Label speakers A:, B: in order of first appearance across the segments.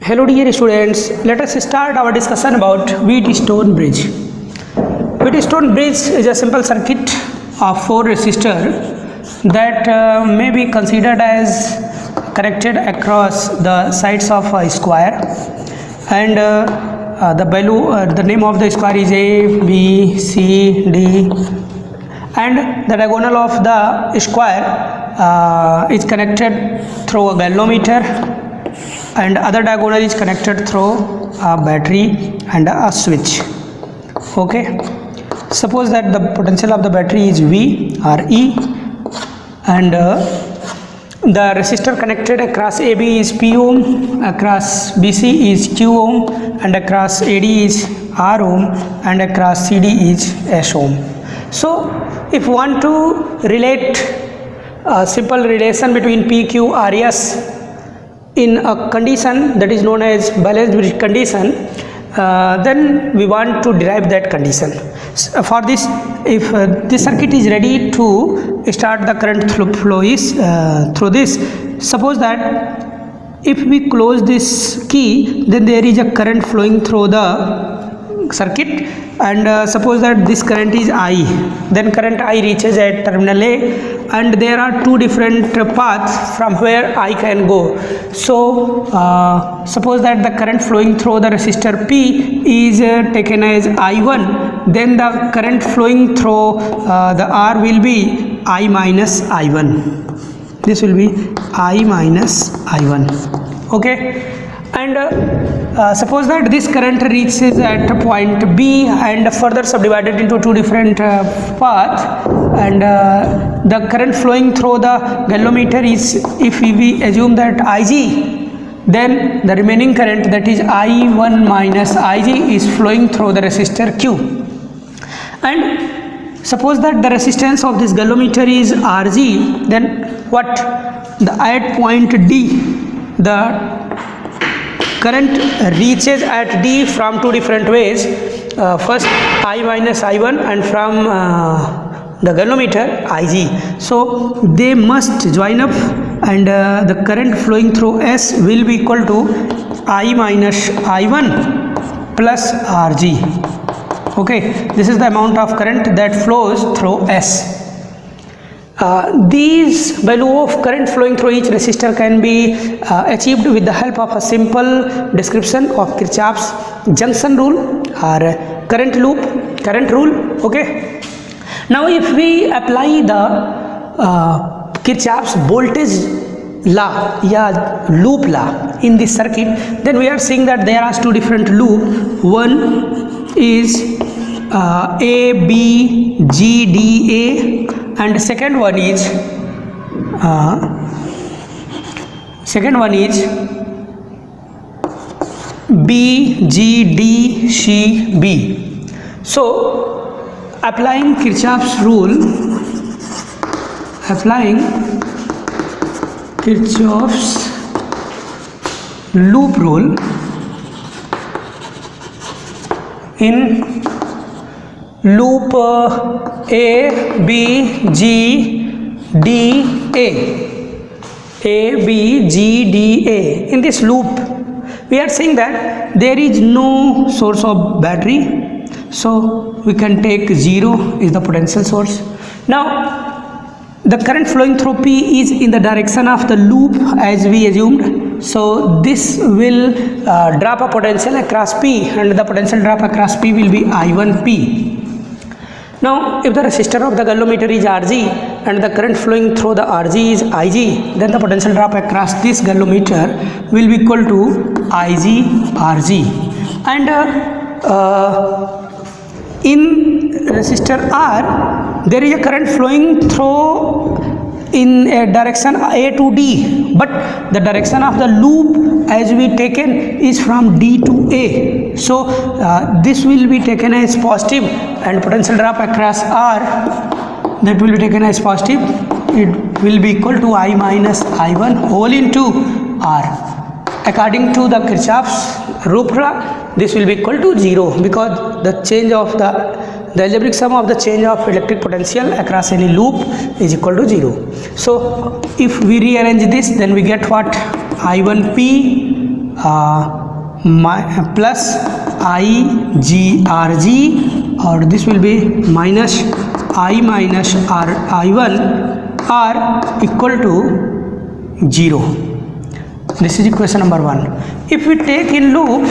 A: Hello dear students, let us start our discussion about Wheatstone bridge. Wheatstone bridge is a simple circuit of 4 resistors that may be considered as connected across the sides of a square, and the name of the square is A, B, C, D, and the diagonal of the square is connected through a galvanometer, and other diagonal is connected through a battery and a switch. Okay, suppose that the potential of the battery is V or E, and the resistor connected across AB is P ohm, across BC is Q ohm, and across AD is R ohm, and across CD is S ohm. So if you want to relate a simple relation between PQ RS in a condition that is known as balanced bridge condition, then we want to derive that condition. So for this, if this circuit is ready to start, the current flow is through this. Suppose that if we close this key, then there is a current flowing through the circuit, and suppose that this current is I, then current I reaches at terminal A, and there are two different paths from where I can go. So suppose that the current flowing through the resistor P is taken as I1, then the current flowing through the R will be I minus I1. This will be I minus I1. Okay, and suppose that this current reaches at point B and further subdivided into two different paths, and the current flowing through the galvanometer is, if we assume that Ig, then the remaining current, that is I1 minus Ig, is flowing through the resistor Q. And suppose that the resistance of this galvanometer is Rg, then what? At point D, the current reaches at D from two different ways. First I minus I1, and from the galvanometer Ig. So they must join up, and the current flowing through S will be equal to I minus I1 plus Rg. Okay, this is the amount of current that flows through S. These value of current flowing through each resistor can be achieved with the help of a simple description of Kirchhoff's junction rule or current rule. Okay, now if we apply the Kirchhoff's voltage law or loop law in this circuit, then we are seeing that there are two different loops. One is A, B, G, D, A, and second one is B, G, D, C, B. So applying Kirchhoff's loop rule in loop A, B, G, D, A, B, G, D, A. In this loop, we are saying that there is no source of battery, so we can take 0 is the potential source. Now the current flowing through P is in the direction of the loop as we assumed, so this will drop a potential across P, and the potential drop across P will be I1P. Now if the resistor of the galvanometer is Rg and the current flowing through the Rg is Ig, then the potential drop across this galvanometer will be equal to Ig Rg. And in resistor R, there is a current flowing through in a direction A to D, but the direction of the loop as we taken is from D to A. So this will be taken as positive, and potential drop across R, that will be taken as positive. It will be equal to I minus I1 whole into R. According to the Kirchhoff's loop law, this will be equal to 0, because the change of the algebraic sum of the change of electric potential across any loop is equal to 0. So if we rearrange this, then we get what? I1P plus IGRG, or this will be minus I minus I1 are equal to 0. This is equation number 1. If we take in loop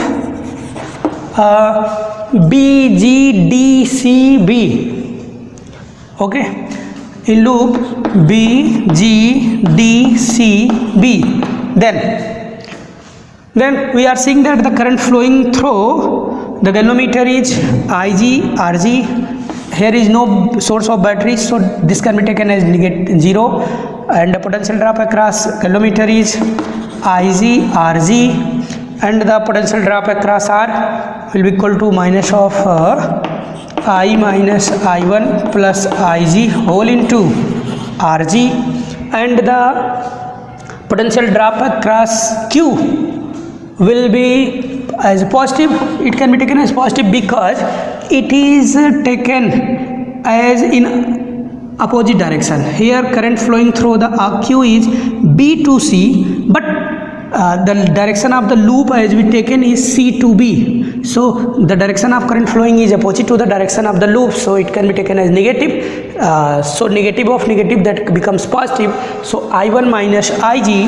A: BGDCB, okay, in loop BGDCB, then we are seeing that the current flowing through the galvanometer is IGRG. Here is no source of battery, so this can be taken as -0, and the potential drop across galvanometer is IGRG, and the potential drop across R will be equal to minus of I minus I1 plus IG whole into RG, and the potential drop across Q will be as positive. It can be taken as positive because it is taken as in opposite direction. Here current flowing through the Q is B to C, but the direction of the loop as we taken is C to B. So the direction of current flowing is opposite to the direction of the loop, so it can be taken as negative. So negative of negative, that becomes positive. So I1 minus IG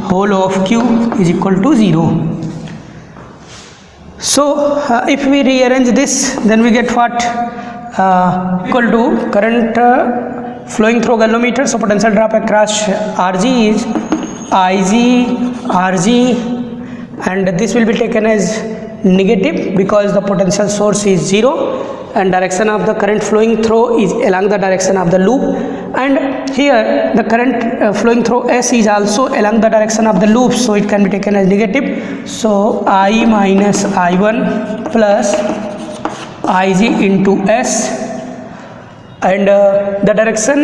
A: whole of Q is equal to 0. So if we rearrange this, then we get what? Equal to current flowing through galvanometer, so potential drop across RG is IGRG, and this will be taken as negative because the potential source is 0, and direction of the current flowing through is along the direction of the loop, and here the current flowing through S is also along the direction of the loop, so it can be taken as negative. So I minus I1 plus IG into S, and the direction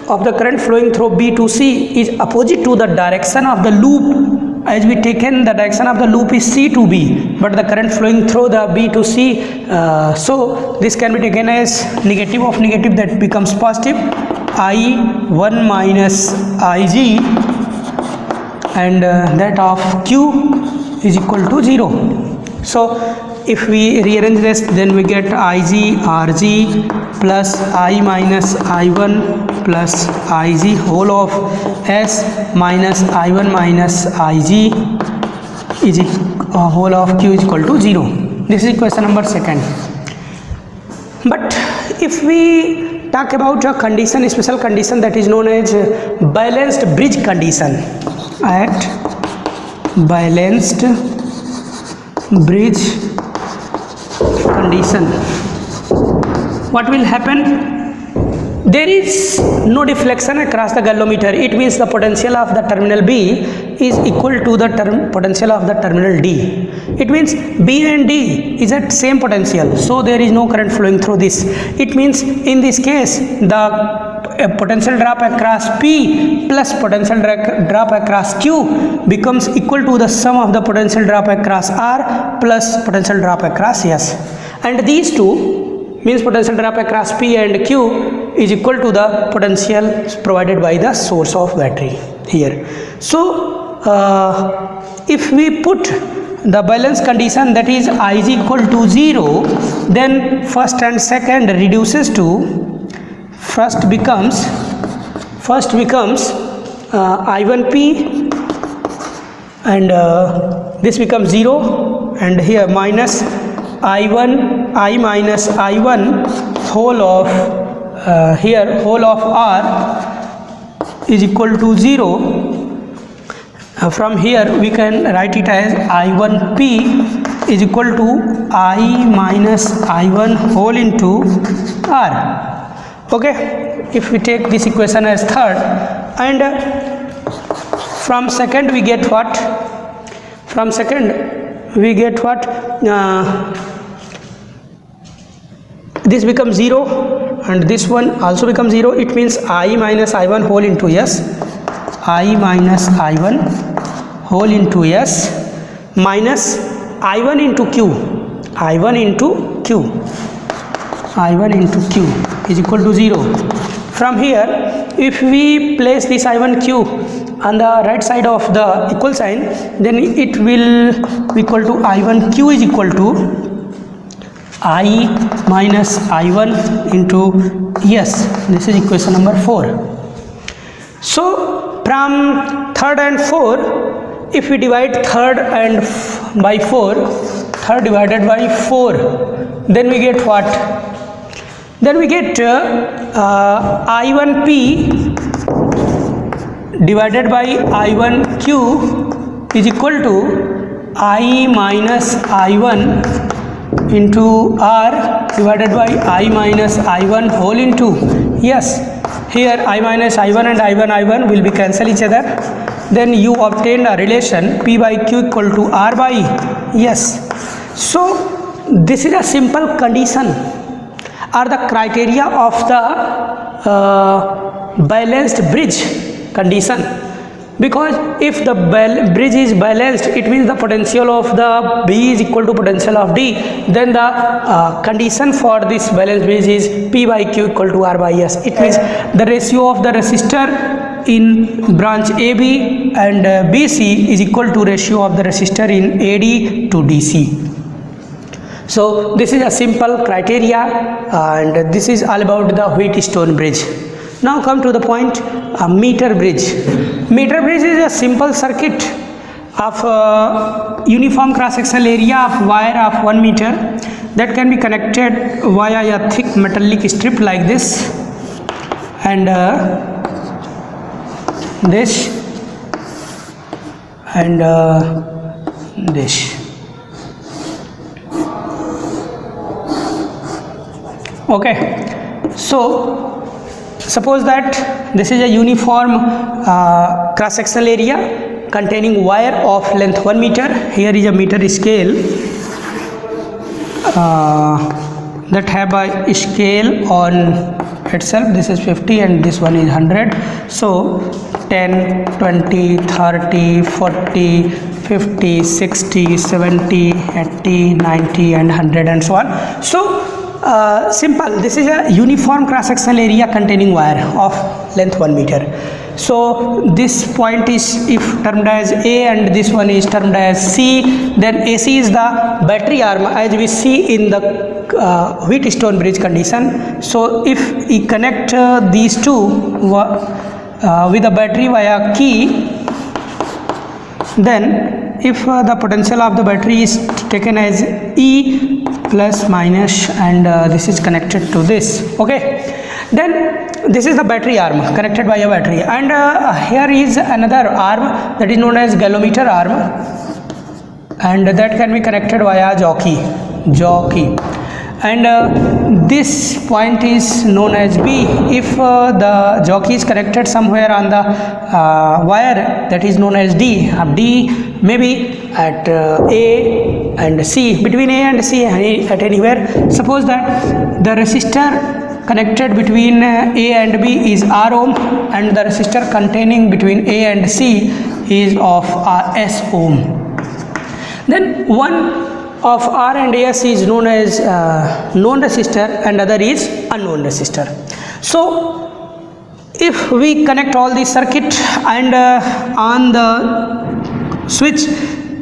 A: of the current flowing through B to C is opposite to the direction of the loop. As we taken, the direction of the loop is C to B, but the current flowing through the B to C, so this can be taken as negative of negative, that becomes positive. I1 minus IG, and that of Q is equal to 0. So if we rearrange this, then we get IGRG plus I minus I1 plus IG whole of S minus I1 minus IG is whole of Q is equal to 0. This is equation number 2. But if we talk about a condition, a special condition, that is known as balanced bridge condition. At balanced bridge condition, what will happen? There is no deflection across the galvanometer. It means the potential of the terminal B is equal to the potential of the terminal D. It means B and D is at same potential, so there is no current flowing through this. It means in this case the potential drop across P plus potential drop across Q becomes equal to the sum of the potential drop across R plus potential drop across S, and these two means potential drop across P and Q is equal to the potential provided by the source of battery here. So if we put the balance condition, that is I is equal to 0, then first and second reduces to first becomes I1P, and this becomes 0, and here minus I minus I1 whole of here whole of R is equal to 0. From here we can write it as I1P is equal to I minus I1 whole into R. Okay, if we take this equation as third, and from second we get what? From second we get what? This becomes 0, and this one also becomes 0. It means I minus I1 whole into S, I minus I1 whole into S minus I1 into Q, I1 into Q is equal to 0. From here if we place this I1q on the right side of the equal sign, then it will equal to I1q is equal to I minus I1 into S. This is equation number 4. So from third and 4, if we divide third and by 4, third divided by 4, then we get what? Then we get I1p divided by I1q is equal to I minus I1 into R divided by I minus I1 whole into S. Here I minus I1 and I1 will be cancel each other. Then you obtain a relation P by Q equal to R by S. So this is a simple condition or the criteria of the balanced bridge condition. Because if the bridge is balanced, it means the potential of the B is equal to potential of D. Then the condition for this balanced bridge is P by Q equal to R by S. It means the ratio of the resistor in branch AB and BC is equal to ratio of the resistor in AD to DC. So this is a simple criteria, and this is all about the Wheatstone bridge. Now come to the point, a meter bridge. Meter bridge is a simple circuit of uniform cross-sectional area of wire of 1 meter that can be connected via a thick metallic strip like this and this and this. Okay, so suppose that this is a uniform cross-sectional area containing wire of length 1 meter. Here is a meter scale that have a scale on itself. This is 50 and this one is 100. So 10, 20, 30, 40, 50, 60, 70, 80, 90 and 100 and so on. So simple, this is a uniform cross-sectional area containing wire of length 1 meter. So this point is if termed as A and this one is termed as C, then AC is the battery arm as we see in the Wheatstone bridge condition. So if we connect these two with a battery via key, then if the potential of the battery is taken as E plus minus and this is connected to this, okay, then this is the battery arm connected by a battery, and here is another arm that is known as galvanometer arm, and that can be connected via jockey, and this point is known as B. If the jockey is connected somewhere on the wire that is known as D, D maybe at A and C, between A and C at anywhere. Suppose that the resistor connected between A and B is R ohm and the resistor containing between A and C is of S ohm. Then one of R and S is known as known resistor and other is unknown resistor. So if we connect all the circuit and on the switch,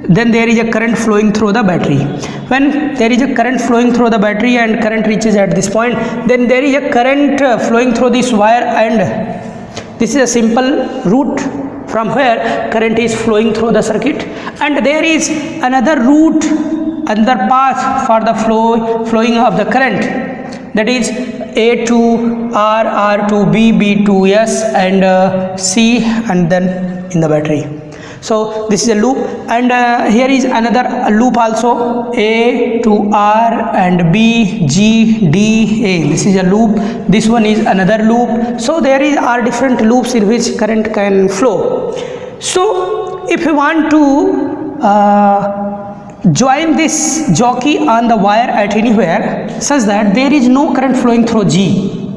A: then there is a current flowing through the battery. When there is a current flowing through the battery and current reaches at this point, then there is a current flowing through this wire, and this is a simple route from where current is flowing through the circuit, and there is another route, another path for the flowing of the current, that is A to R, R to B, B to S and C, and then in the battery. So this is a loop, and here is another loop also, A to R and B, G, D, A. This is a loop. This one is another loop. So there are different loops in which current can flow. So if you want to join this jockey on the wire at anywhere such that there is no current flowing through G,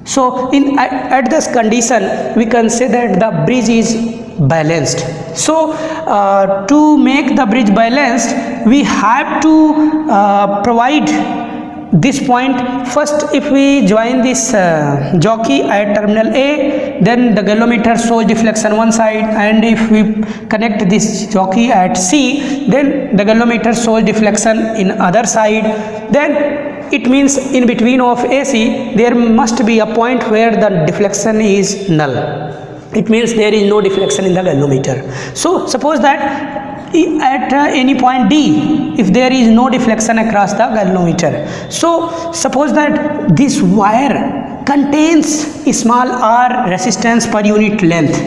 A: so at this condition we can say that the bridge is balanced. So to make the bridge balanced, we have to provide this point. First, if we join this jockey at terminal A, then the galvanometer shows deflection one side, and if we connect this jockey at C, then the galvanometer shows deflection in other side. Then it means in between of AC there must be a point where the deflection is null. It means there is no deflection in the galvanometer. So suppose that at any point D, if there is no deflection across the galvanometer, so suppose that this wire contains small r resistance per unit length.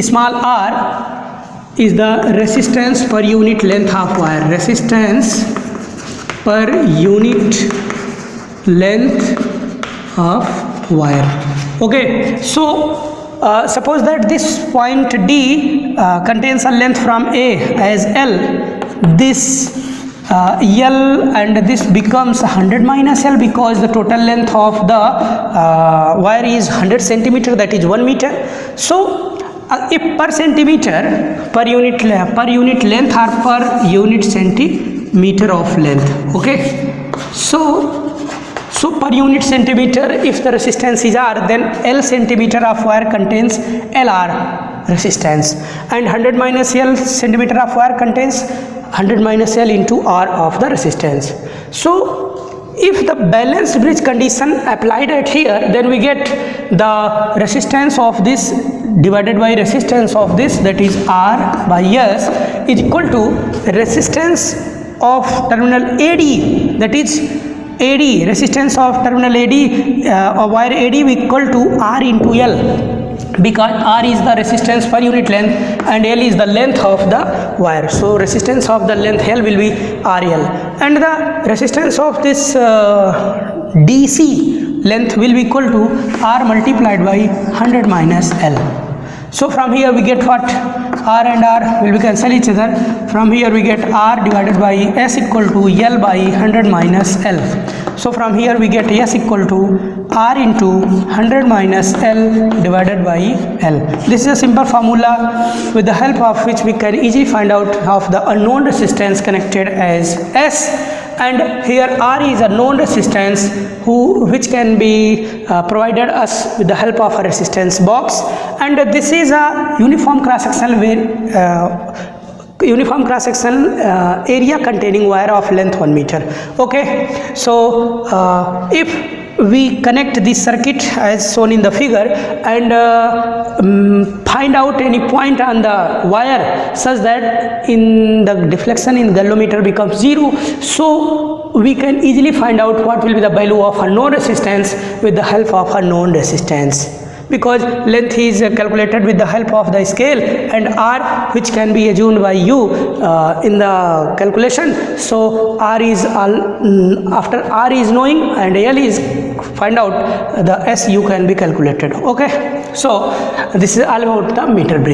A: Small r is the resistance per unit length of wire, resistance per unit length of wire. Okay, so suppose that this point D contains a length from A as L, this L, and this becomes 100 minus L because the total length of the wire is 100 centimeter, that is 1 meter. So if per centimeter per unit length or per unit centimeter of length. Okay, so per unit centimeter, if the resistance is R, then L centimeter of wire contains LR resistance, and 100 minus L centimeter of wire contains 100 minus L into R of the resistance. So if the balanced bridge condition applied at here, then we get the resistance of this divided by resistance of this, that is R by S, is equal to resistance of terminal AD, that is AD, resistance of terminal AD of wire AD equal to R into L, because R is the resistance per unit length and L is the length of the wire. So resistance of the length L will be RL, and the resistance of this DC length will be equal to R multiplied by 100 minus L. So from here we get what? R and R will be cancel each other. From here we get R divided by S equal to L by 100 minus L. So from here we get S equal to R into 100 minus L divided by L. This is a simple formula with the help of which we can easily find out of the unknown resistance connected as S, and here R is a known resistance which can be provided us with the help of a resistance box, and this is a uniform cross section area containing wire of length 1 meter. Okay, so if we connect this circuit as shown in the figure and find out any point on the wire such that in the deflection in galvanometer becomes 0, so we can easily find out what will be the value of a known resistance with the help of a known resistance, because length is calculated with the help of the scale and R which can be assumed by you in the calculation. So R is after R is knowing and L is find out, the SU can be calculated. Okay, so this is all about the meter bridge.